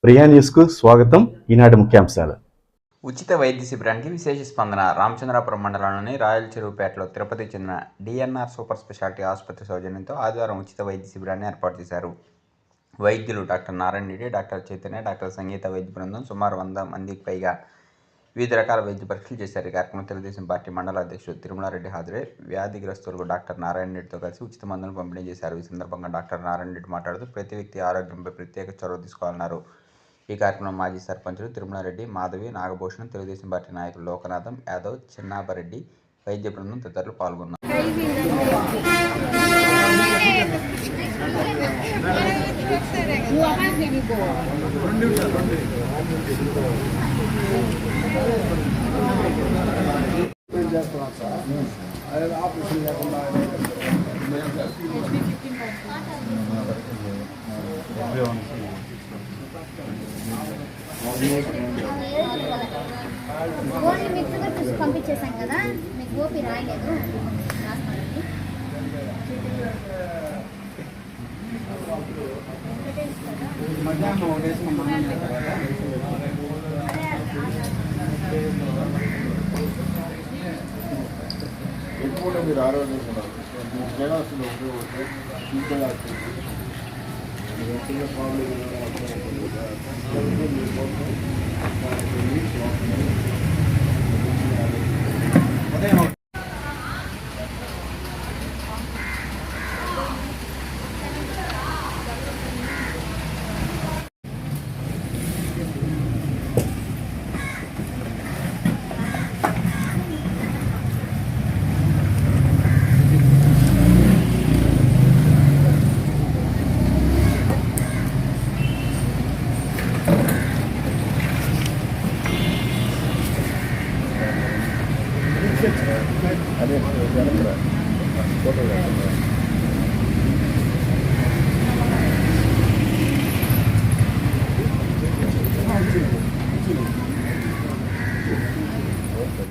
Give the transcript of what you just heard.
ప్రియా న్యూస్కు స్వాగతం. ఈనాటి ముఖ్యాంశాలు. ఉచిత వైద్య శిబిరానికి విశేష స్పందన. రామచంద్రాపురం మండలంలోని రాయల్ చెరువుపేటలో తిరుపతికి చెందిన డిఎన్ఆర్ సూపర్ స్పెషాలిటీ ఆసుపత్రి సౌజన్యంతో ఆదివారం ఉచిత వైద్య శిబిరాన్ని ఏర్పాటు చేశారు. వైద్యులు doctor Narayana Reddy, doctor Chaitanya, doctor Sangeetha వైద్య బృందం సుమారు 100 మందికి పైగా వివిధ రకాల వైద్య పరీక్షలు చేశారు. ఈ కార్యక్రమంలో తెలుగుదేశం పార్టీ మండల అధ్యక్షుడు తిరుమలారెడ్డి హాజరై వ్యాధిగ్రస్తులకు డాక్టర్ నారాయణ రెడ్డితో కలిసి ఉచిత మందులను పంపిణీ చేశారు. ఈ సందర్భంగా డాక్టర్ నారాయణ రెడ్డి మాట్లాడుతూ ప్రతి వ్యక్తి ఆరోగ్యంపై ప్రత్యేక చొరవ తీసుకోవాలన్నారు. ఈ కార్యక్రమంలో మాజీ సర్పంచులు తిరుమలారెడ్డి, మాధవి, నాగభూషణం, తెలుగుదేశం పార్టీ నాయకులు లోకనాథం యాదవ్, చిన్నాపరెడ్డి, వైద్య బృందం తదితరులు పాల్గొన్నారు. ఓన్లీ మిక్స్గా చూసి పంపించేసాం కదా, మీకు ఓపీ రాయలేదు. ఎక్కువ మీరు ఆరోగ్యం జనాసులు ఉపయోగపడితే చిన్న ప్రాబ్లం అదే ఫోటో